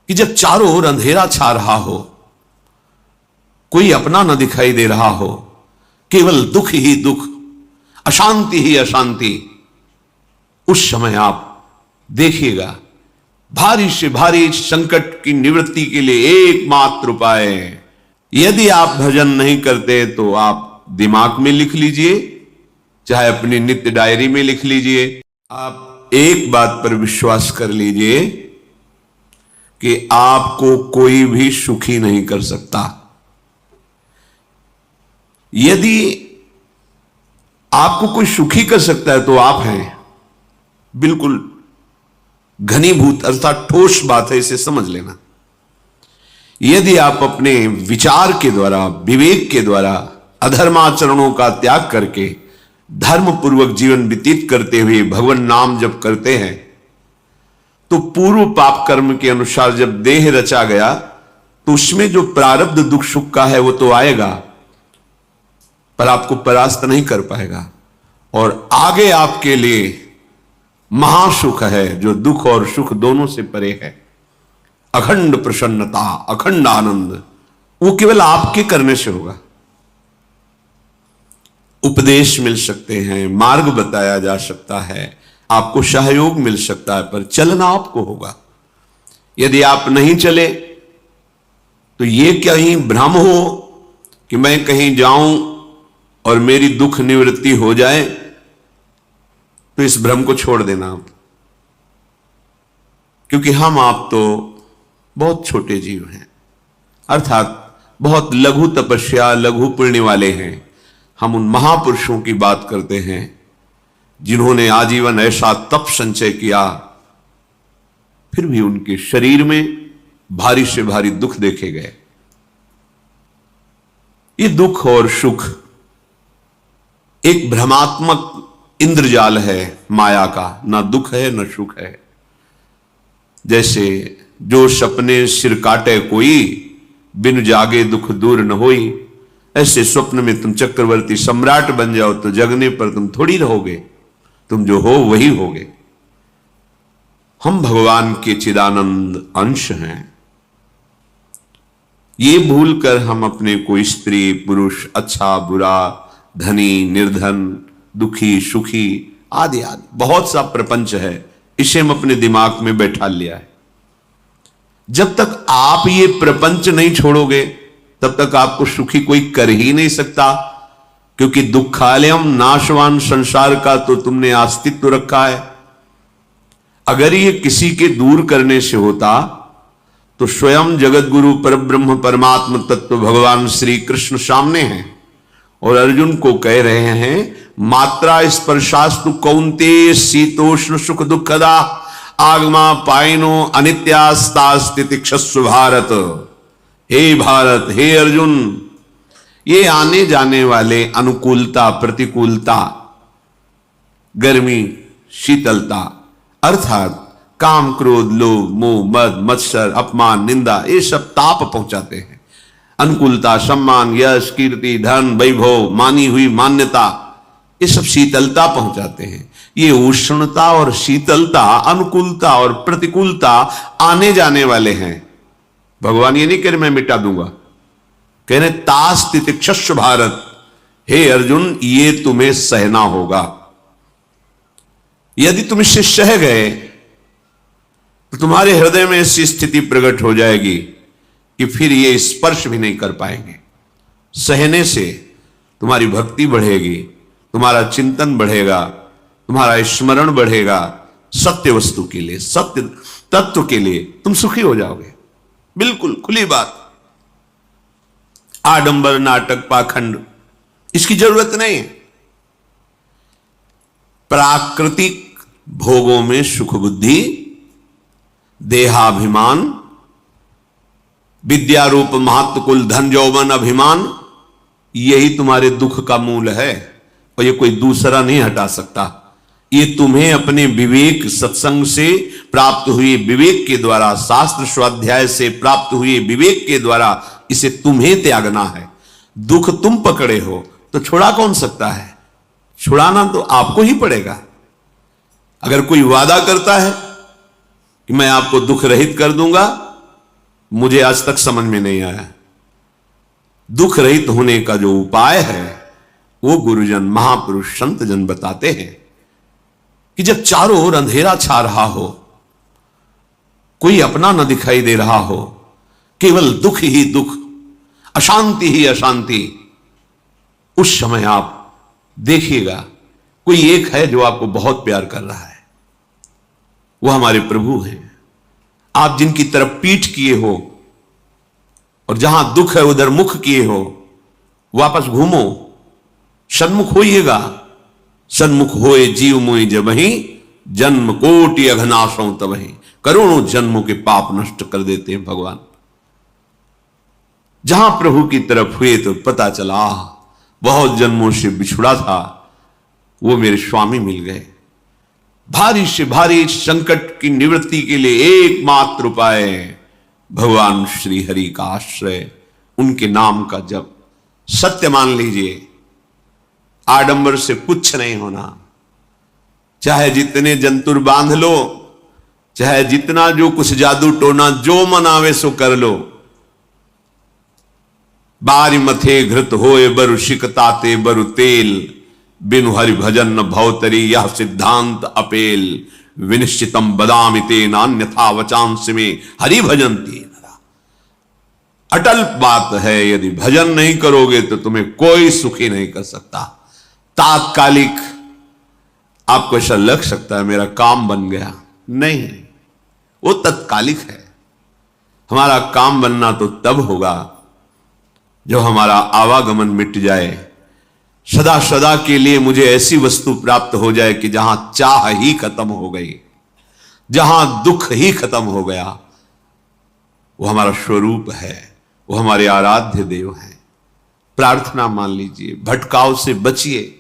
कि जब चारों ओर अंधेरा छा रहा हो, कोई अपना न दिखाई दे रहा हो, केवल दुख ही दुख, अशांति ही अशांति, उस समय आप देखिएगा भारी से भारी संकट की निवृत्ति के लिए एकमात्र उपाय है। यदि आप भजन नहीं करते तो आप दिमाग में लिख लीजिए, चाहे अपनी नित्य डायरी में लिख लीजिए। आप एक बात पर विश्वास कर लीजिए कि आपको कोई भी सुखी नहीं कर सकता। यदि आपको कोई सुखी कर सकता है तो आप हैं। बिल्कुल घनीभूत अर्थात ठोस बात है, इसे समझ लेना। यदि आप अपने विचार के द्वारा, विवेक के द्वारा अधर्माचरणों का त्याग करके धर्म पूर्वक जीवन व्यतीत करते हुए भगवान नाम जप करते हैं, तो पूर्व पाप कर्म के अनुसार जब देह रचा गया तो उसमें जो प्रारब्ध दुख सुख का है वो तो आएगा, पर आपको परास्त नहीं कर पाएगा। और आगे आपके लिए महासुख है जो दुख और सुख दोनों से परे है। अखंड प्रसन्नता, अखंड आनंद, वो केवल आपके करने से होगा। उपदेश मिल सकते हैं, मार्ग बताया जा सकता है, आपको सहयोग मिल सकता है, पर चलना आपको होगा। यदि आप नहीं चले तो ये कहीं भ्रम हो कि मैं कहीं जाऊं और मेरी दुख निवृत्ति हो जाए, तो इस भ्रम को छोड़ देना आप। क्योंकि हम आप तो बहुत छोटे जीव हैं, अर्थात बहुत लघु तपस्या, लघु पुण्य वाले हैं। हम उन महापुरुषों की बात करते हैं जिन्होंने आजीवन ऐसा तप संचय किया, फिर भी उनके शरीर में भारी से भारी दुख देखे गए। ये दुख और सुख एक भ्रमात्मक इंद्रजाल है माया का, ना दुख है न सुख है। जैसे जो सपने सिर काटे कोई, बिन जागे दुख दूर न होई, ऐसे स्वप्न में तुम चक्रवर्ती सम्राट बन जाओ तो जगने पर तुम थोड़ी रहोगे, तुम जो हो वही होगे। हम भगवान के चिदानंद अंश हैं। ये भूलकर हम अपने को स्त्री पुरुष, अच्छा बुरा, धनी निर्धन, दुखी सुखी आदि आदि बहुत सा प्रपंच है, इसे हम अपने दिमाग में बैठा लिया है। जब तक आप ये प्रपंच नहीं छोड़ोगे तब तक आपको सुखी कोई कर ही नहीं सकता, क्योंकि दुखालयम नाशवान संसार का तो तुमने अस्तित्व रखा है। अगर ये किसी के दूर करने से होता तो स्वयं जगत गुरु परब्रह्म परमात्म तत्व भगवान श्री कृष्ण सामने हैं और अर्जुन को कह रहे हैं, मात्रा स्पर्शास्तु कौन्तेय शीतोष्ण सुख दुखदा आगमा पायनो अनित्यास्तास्तितिक्षस्व भारत। हे भारत, हे अर्जुन, ये आने जाने वाले अनुकूलता प्रतिकूलता, गर्मी शीतलता, अर्थात काम क्रोध लोभ मोह मद मत्सर अपमान निंदा, ये सब ताप पहुंचाते हैं। अनुकूलता सम्मान यश कीर्ति धन वैभव मानी हुई मान्यता, ये सब शीतलता पहुंचाते हैं। ये उष्णता और शीतलता, अनुकूलता और प्रतिकूलता आने जाने वाले हैं। भगवान ये नहीं कह रहे मैं मिटा दूंगा, कह रहे तास तितिक्षस्व भारत, हे अर्जुन ये तुम्हें सहना होगा। यदि तुम इससे सह गए तो तुम्हारे हृदय में ऐसी स्थिति प्रकट हो जाएगी कि फिर ये स्पर्श भी नहीं कर पाएंगे। सहने से तुम्हारी भक्ति बढ़ेगी, तुम्हारा चिंतन बढ़ेगा, तुम्हारा स्मरण बढ़ेगा, सत्य वस्तु के लिए, सत्य तत्व के लिए तुम सुखी हो जाओगे। बिल्कुल खुली बात। आडंबर नाटक पाखंड इसकी जरूरत नहीं है। प्राकृतिक भोगों में सुख बुद्धि, देहाभिमान, विद्यारूप महत्वकुल धन यौवन अभिमान, यही तुम्हारे दुख का मूल है और ये कोई दूसरा नहीं हटा सकता। ये तुम्हें अपने विवेक सत्संग से प्राप्त हुए विवेक के द्वारा, शास्त्र स्वाध्याय से प्राप्त हुए विवेक के द्वारा इसे तुम्हें त्यागना है। दुख तुम पकड़े हो तो छुड़ा कौन सकता है? छुड़ाना तो आपको ही पड़ेगा। अगर कोई वादा करता है कि मैं आपको दुख रहित कर दूंगा, मुझे आज तक समझ में नहीं आया। दुख रहित होने का जो उपाय है वो गुरुजन, महापुरुष, संत जन बताते हैं कि जब चारों ओर अंधेरा छा रहा हो, कोई अपना न दिखाई दे रहा हो, केवल दुख ही दुख, अशांति ही अशांति, उस समय आप देखिएगा कोई एक है जो आपको बहुत प्यार कर रहा है। वो हमारे प्रभु हैं। आप जिनकी तरफ पीठ किए हो और जहां दुख है उधर मुख किए हो, वापस घूमो, सन्मुख होइएगा। सन्मुख होए जीव मोहि जबहि, जन्म कोटि अघनाशों तबहि। करोड़ों जन्मों के पाप नष्ट कर देते हैं भगवान। जहां प्रभु की तरफ हुए तो पता चला बहुत जन्मों से बिछुड़ा था, वो मेरे स्वामी मिल गए। भारी से भारी संकट की निवृत्ति के लिए एकमात्र उपाय भगवान श्री हरि का आश्रय, उनके नाम का जप। सत्य मान लीजिए, आडंबर से कुछ नहीं होना। चाहे जितने जंतुर बांध लो, चाहे जितना जो कुछ जादू टोना जो मनावे सो कर लो, बारी मथे घृत होए बरु शिकताते बरु तेल, बिनु हरि भजन न भवतरी यह सिद्धांत अपेल। विनिश्चितम बदामि तेन अन्यथा वचांस में हरि भजन्ति नरा। अटल बात है, यदि भजन नहीं करोगे तो तुम्हें कोई सुखी नहीं कर सकता। तात्कालिक आपको ऐसा लग सकता है मेरा काम बन गया, नहीं, वो तत्कालिक है। हमारा काम बनना तो तब होगा जब हमारा आवागमन मिट जाए, सदा सदा के लिए मुझे ऐसी वस्तु प्राप्त हो जाए कि जहां चाह ही खत्म हो गई, जहां दुख ही खत्म हो गया। वो हमारा स्वरूप है, वो हमारे आराध्य देव हैं। प्रार्थना मान लीजिए, भटकाव से बचिए।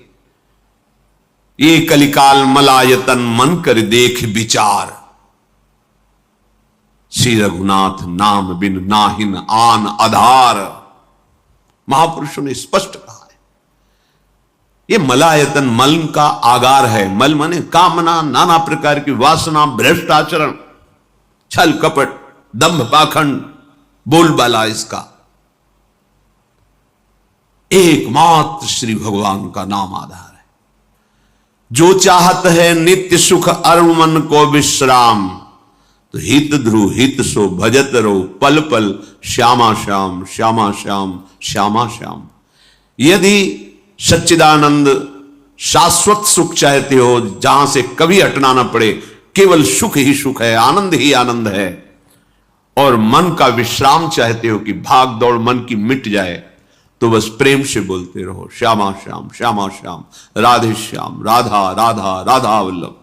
ये कलिकाल मलायतन मन कर देख विचार, श्री रघुनाथ नाम बिन नाहिन आन आधार। महापुरुषों ने स्पष्ट कहा है, ये मलायतन मल का आगार है। मल माने कामना, नाना प्रकार की वासना, भ्रष्ट आचरण, छल कपट, दंभ पाखंड, बोलबाला, इसका एकमात्र श्री भगवान का नाम आधार है। जो चाहत है नित्य सुख अरुण मन को विश्राम, तो हित ध्रुव हित सो भजत रहो पल पल श्यामा श्याम श्यामा श्याम श्यामा श्याम। यदि सच्चिदानंद शाश्वत सुख चाहते हो, जहां से कभी हटना ना पड़े, केवल सुख ही सुख है, आनंद ही आनंद है, और मन का विश्राम चाहते हो कि भाग दौड़ मन की मिट जाए, तो बस प्रेम से बोलते रहो श्यामा श्याम श्यामा श्याम, राधे श्याम, राधा राधा राधा वल्लभ।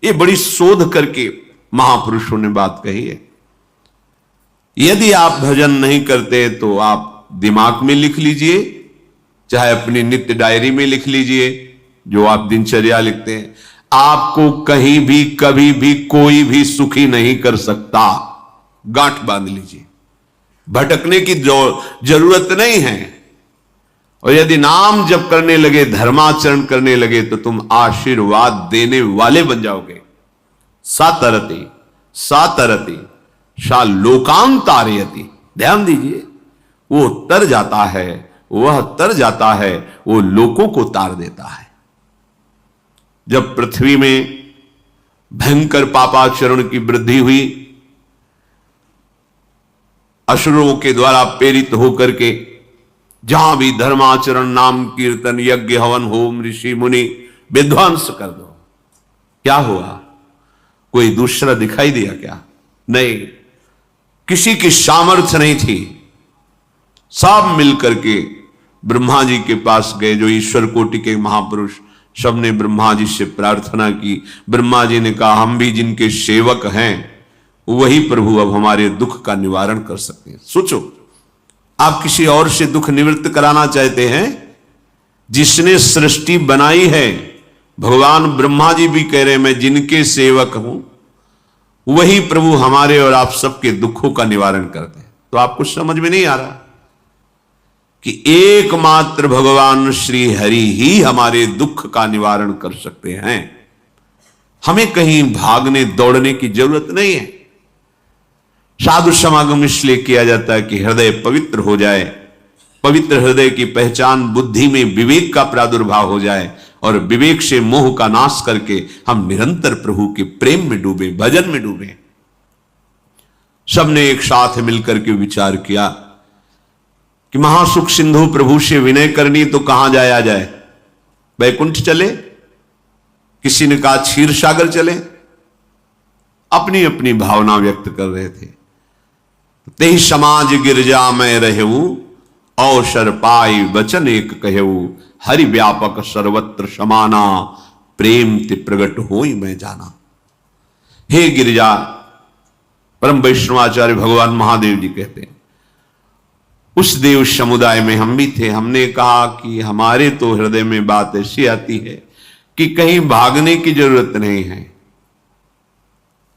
ये बड़ी शोध करके महापुरुषों ने बात कही है। यदि आप भजन नहीं करते तो आप दिमाग में लिख लीजिए, चाहे अपनी नित्य डायरी में लिख लीजिए, जो आप दिनचर्या लिखते हैं। आपको कहीं भी कभी भी कोई भी सुखी नहीं कर सकता। गांठ बांध लीजिए, भटकने की जरूरत नहीं है। और यदि नाम जप करने लगे, धर्माचरण करने लगे, तो तुम आशीर्वाद देने वाले बन जाओगे। सातरति सातरति सा लोकांतारयति। ध्यान दीजिए, वो तर जाता है, वह तर जाता है, वो लोकों को तार देता है। जब पृथ्वी में भयंकर पापाचरण की वृद्धि हुई, असुरों के द्वारा प्रेरित होकर के जहां भी धर्माचरण, नाम कीर्तन, यज्ञ, हवन, होम, ऋषि मुनि विध्वंस कर दो, क्या हुआ? कोई दूसरा दिखाई दिया क्या? नहीं, किसी की सामर्थ्य नहीं थी। सब मिलकर के ब्रह्मा जी के पास गए, जो ईश्वर कोटि के महापुरुष, सबने ब्रह्मा जी से प्रार्थना की। ब्रह्मा जी ने कहा, हम भी जिनके सेवक हैं, वही प्रभु अब हमारे दुख का निवारण कर सकते हैं। सोचो, आप किसी और से दुख निवृत्त कराना चाहते हैं? जिसने सृष्टि बनाई है, भगवान ब्रह्मा जी भी कह रहे हैं मैं जिनके सेवक हूं, वही प्रभु हमारे और आप सबके दुखों का निवारण करते हैं। तो आपको समझ में नहीं आ रहा कि एकमात्र भगवान श्री हरि ही हमारे दुख का निवारण कर सकते हैं। हमें कहीं भागने दौड़ने की जरूरत नहीं है। साधु समागम इसलिए किया जाता है कि हृदय पवित्र हो जाए, पवित्र हृदय की पहचान बुद्धि में विवेक का प्रादुर्भाव हो जाए और विवेक से मोह का नाश करके हम निरंतर प्रभु के प्रेम में डूबे, भजन में डूबे। सबने एक साथ मिलकर के विचार किया कि महासुख सिंधु प्रभु से विनय करनी तो कहां जाया जाए, वैकुंठ चले, किसी ने कहा क्षीर सागर चले, अपनी अपनी भावना व्यक्त कर रहे थे। तेहि समाज गिरजा में रहू, अवसर पाई वचन एक कहू, हरि व्यापक सर्वत्र समाना, प्रेम ते प्रगट होई मैं जाना। हे गिरिजा, परम वैष्णवाचार्य भगवान महादेव जी कहते हैं, उस देव समुदाय में हम भी थे। हमने कहा कि हमारे तो हृदय में बात ऐसी आती है कि कहीं भागने की जरूरत नहीं है।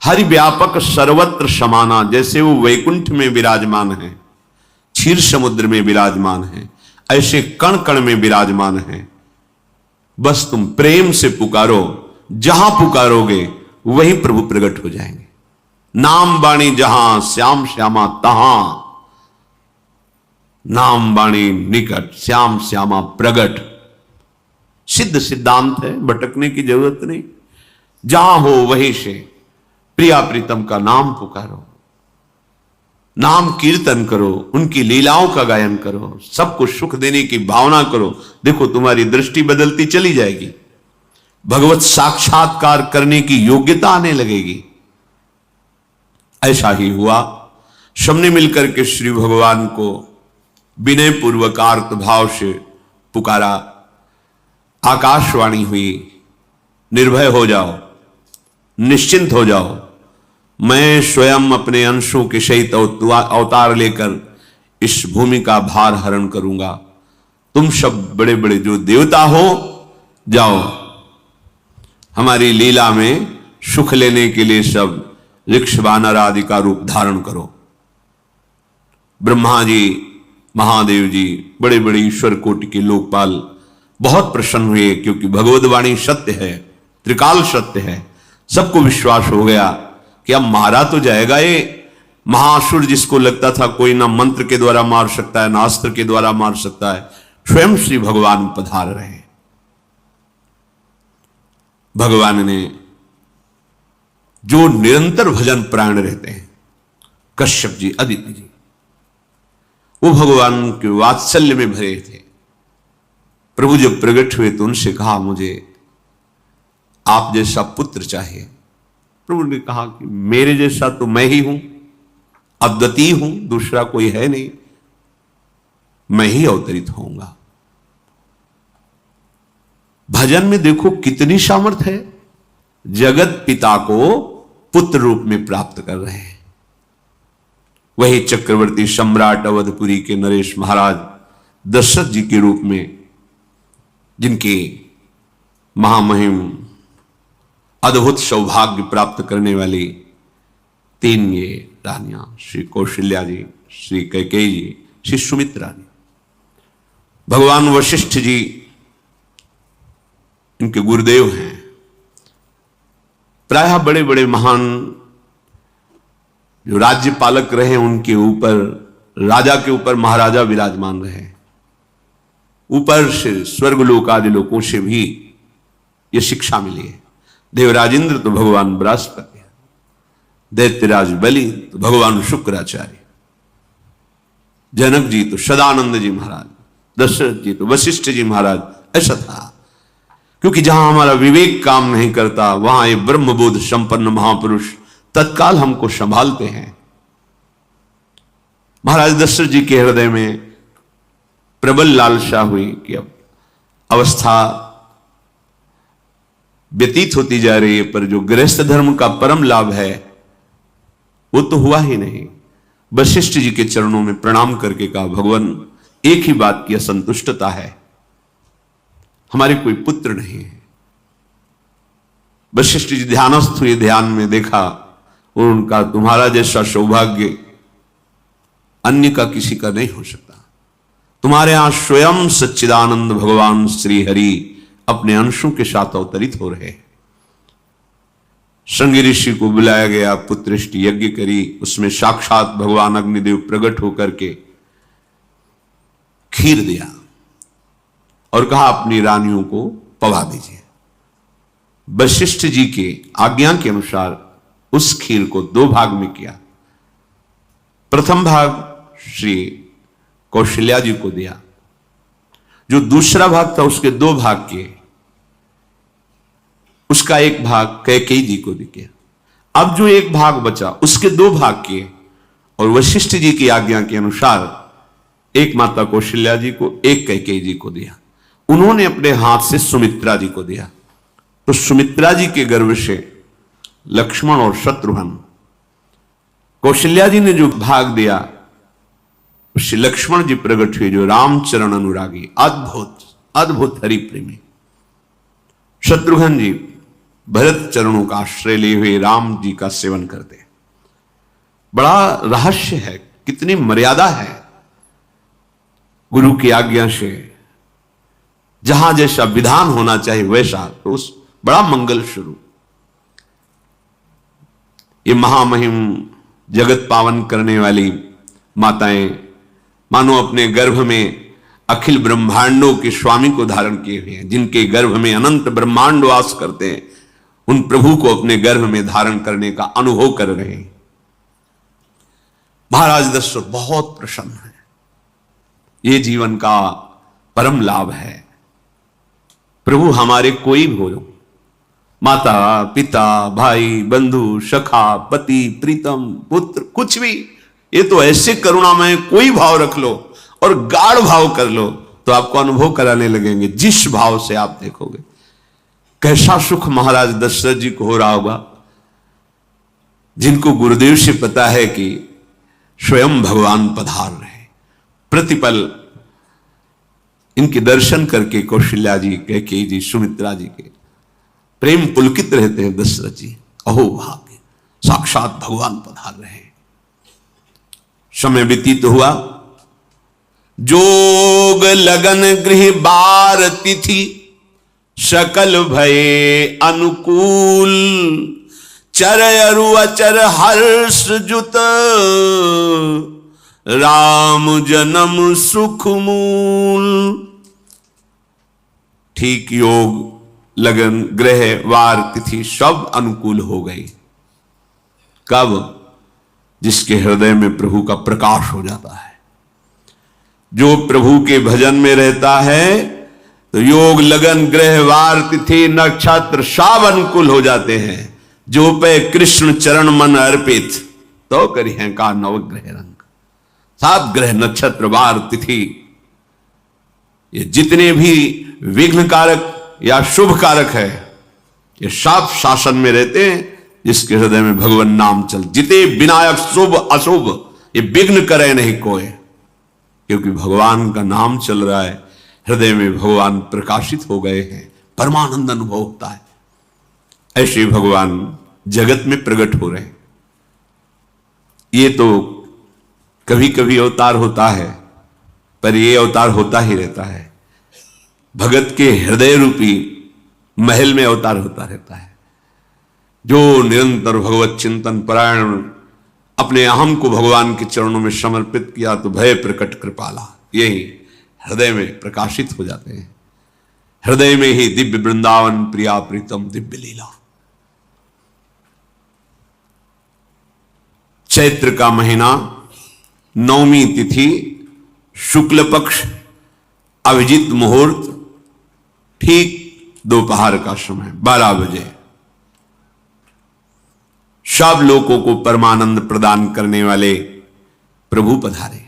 हरि व्यापक सर्वत्र समाना, जैसे वो वैकुंठ में विराजमान है, क्षीर समुद्र में विराजमान है, ऐसे कण कण में विराजमान है। बस तुम प्रेम से पुकारो, जहां पुकारोगे वहीं प्रभु प्रकट हो जाएंगे। नाम बाणी जहां श्याम श्यामा तहां, नाम बाणी निकट श्याम श्यामा प्रगट। सिद्ध सिद्धांत है, भटकने की जरूरत नहीं। जहां हो वहीं से प्रिया प्रीतम का नाम पुकारो, नाम कीर्तन करो, उनकी लीलाओं का गायन करो, सबको सुख देने की भावना करो। देखो तुम्हारी दृष्टि बदलती चली जाएगी, भगवत साक्षात्कार करने की योग्यता आने लगेगी। ऐसा ही हुआ। सबने मिलकर के श्री भगवान को विनय पूर्वक आर्त भाव से पुकारा। आकाशवाणी हुई, निर्भय हो जाओ, निश्चिंत हो जाओ, मैं स्वयं अपने अंशों के सहित अवतार लेकर इस भूमि का भार हरण करूंगा। तुम सब बड़े बड़े जो देवता हो, जाओ हमारी लीला में सुख लेने के लिए सब ऋक्ष वानर आदि का रूप धारण करो। ब्रह्मा जी, महादेव जी, बड़े बड़े ईश्वर कोटि के लोकपाल बहुत प्रसन्न हुए, क्योंकि भगवद वाणी सत्य है, त्रिकाल सत्य है। सबको विश्वास हो गया कि अब मारा तो जाएगा ये महासुर, जिसको लगता था कोई ना मंत्र के द्वारा मार सकता है, ना अस्त्र के द्वारा मार सकता है। स्वयं श्री भगवान पधार रहे। भगवान ने जो निरंतर भजन प्राण रहते हैं, कश्यप जी, अदिति जी, वो भगवान के वात्सल्य में भरे थे। प्रभु जब प्रकट हुए तो उनसे कहा, मुझे आप जैसा पुत्र चाहिए। प्रभु ने कहा कि मेरे जैसा तो मैं ही हूं, अद्वितीय हूं, दूसरा कोई है नहीं, मैं ही अवतरित होऊंगा। भजन में देखो कितनी सामर्थ्य है। जगत पिता को पुत्र रूप में प्राप्त कर रहे हैं। वही चक्रवर्ती सम्राट अवधपुरी के नरेश महाराज दशरथ जी के रूप में, जिनके महामहिम अद्भुत सौभाग्य प्राप्त करने वाली तीन ये रानियां, श्री कौशल्या जी, श्री कैकेयी जी, श्री सुमित्रा जी। भगवान वशिष्ठ जी इनके गुरुदेव हैं। प्रायः बड़े बड़े महान जो राज्य पालक रहे, उनके ऊपर, राजा के ऊपर महाराजा विराजमान रहे। ऊपर से स्वर्गलोक आदि लोकों से भी यह शिक्षा मिली है। देवराजेंद्र तो भगवान बृहस्पति, दैत्यराज बलि तो भगवान शुक्राचार्य, जनक जी तो सदानंद जी महाराज, दशरथ जी तो वशिष्ठ जी महाराज। ऐसा था, क्योंकि जहां हमारा विवेक काम नहीं करता, वहां ये ब्रह्मबोध संपन्न महापुरुष तत्काल हमको संभालते हैं। महाराज दशरथ जी के हृदय में प्रबल लालसा हुई कि अब अवस्था व्यतीत होती जा रही है, पर जो गृहस्थ धर्म का परम लाभ है वो तो हुआ ही नहीं। वशिष्ठ जी के चरणों में प्रणाम करके कहा, भगवान एक ही बात की असंतुष्टता है, हमारे कोई पुत्र नहीं है। वशिष्ठ जी ध्यानस्थ हुए, ध्यान में देखा और उनका, तुम्हारा जैसा सौभाग्य अन्य का किसी का नहीं हो सकता। तुम्हारे यहां स्वयं सच्चिदानंद भगवान श्री हरि अपने अंशों के साथ अवतरित हो रहे हैं। श्रृंगी ऋषि को बुलाया गया, पुत्रष्टि यज्ञ करी, उसमें साक्षात भगवान अग्निदेव प्रकट होकर के खीर दिया और कहा अपनी रानियों को पवा दीजिए। वशिष्ठ जी के आज्ञा के अनुसार उस खीर को 2 भाग में किया। प्रथम भाग श्री कौशल्या जी को दिया, जो दूसरा भाग था उसके 2 भाग किए, उसका 1 भाग कैकेयी जी को दिया। अब जो 1 भाग बचा उसके 2 भाग किए और वशिष्ठ जी की आज्ञा के अनुसार 1 माता कौशल्या जी को, 1 कैकेयी जी को दिया। उन्होंने अपने हाथ से सुमित्रा जी को दिया। तो सुमित्रा जी के गर्भ से लक्ष्मण और शत्रुघ्न, कौशल्या जी ने जो भाग दिया उससे लक्ष्मण जी प्रकट हुए, जो रामचरण अनुरागी, अद्भुत अद्भुत हरि प्रेमी। शत्रुघ्न जी भरत चरणों का आश्रय लिए हुए राम जी का सेवन करते। बड़ा रहस्य है, कितनी मर्यादा है गुरु की आज्ञा से। जहां जैसा विधान होना चाहिए वैसा, तो उस बड़ा मंगल शुरू। ये महामहिम जगत पावन करने वाली माताएं मानो अपने गर्भ में अखिल ब्रह्मांडों के स्वामी को धारण किए हुए हैं, जिनके गर्भ में अनंत ब्रह्मांड वास करते हैं, उन प्रभु को अपने गर्भ में धारण करने का अनुभव कर रहे हैं। महाराज दशरथ बहुत प्रसन्न है। ये जीवन का परम लाभ है। प्रभु हमारे कोई भी हो, माता पिता भाई बंधु सखा पति प्रीतम पुत्र, कुछ भी, ये तो ऐसे करुणामय कोई भाव रख लो और गाढ़ भाव कर लो तो आपको अनुभव कराने लगेंगे। जिस भाव से आप देखोगे कैसा सुख महाराज दशरथ जी को हो रहा होगा, जिनको गुरुदेव से पता है कि स्वयं भगवान पधार रहे। प्रतिपल इनके दर्शन करके कौशल्या जी, कैकेयी जी, सुमित्रा जी के प्रेम पुलकित रहते हैं। दशरथ जी, अहो भाग्य, साक्षात भगवान पधार रहे। समय व्यतीत हुआ, जोग लगन गृह बार तिथि, सकल भये अनुकूल, चर अरु अचर हर्ष जुत, राम जन्म सुख मूल। ठीक योग लगन ग्रह वार तिथि सब अनुकूल हो गई। कब? जिसके हृदय में प्रभु का प्रकाश हो जाता है। जो प्रभु के भजन में रहता है तो योग लगन ग्रह वार तिथि नक्षत्र सब अनुकूल हो जाते हैं। जो पे कृष्ण चरण मन अर्पित, तो करी है का नवग्रह रंग। 7 ग्रह नक्षत्र वार तिथि, ये जितने भी विघ्न कारक या शुभ कारक है, ये सब शासन में रहते हैं। जिसके हृदय में भगवान नाम चल, जिते विनायक शुभ अशुभ, ये विघ्न करे नहीं कोई, क्योंकि भगवान का नाम चल रहा है। हृदय में भगवान प्रकाशित हो गए हैं, परमानंद अनुभव होता है। ऐसे भगवान जगत में प्रकट हो रहे हैं। ये तो कभी कभी अवतार होता है, पर ये अवतार होता ही रहता है। भगत के हृदय रूपी महल में अवतार होता रहता है। जो निरंतर भगवत चिंतन परायण, अपने अहम को भगवान के चरणों में समर्पित किया तो भय प्रकट कृपाला, यही हृदय में प्रकाशित हो जाते हैं। हृदय में ही दिव्य वृंदावन प्रिया प्रीतम दिव्य लीला। चैत्र का महीना, 9वीं तिथि, शुक्ल पक्ष, अभिजित मुहूर्त, ठीक दोपहर का समय 12 बजे। सब लोगों को परमानंद प्रदान करने वाले प्रभु पधारे।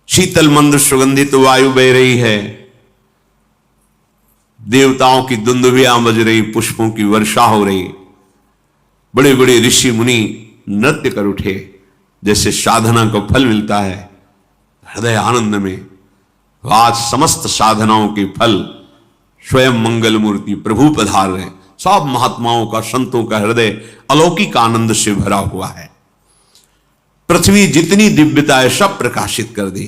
शीतल मंद सुगंधित वायु बह रही है, देवताओं की दुंदुभियां बज रही, पुष्पों की वर्षा हो रही। बड़े बड़े ऋषि मुनि नृत्य कर उठे, जैसे साधना को फल मिलता है। हृदय आनंद में आज समस्त साधनाओं के फल स्वयं मंगल मूर्ति प्रभु पधार रहे। सब महात्माओं का, संतों का हृदय अलौकिक आनंद से भरा हुआ है। पृथ्वी जितनी दिव्यता है सब प्रकाशित कर दी।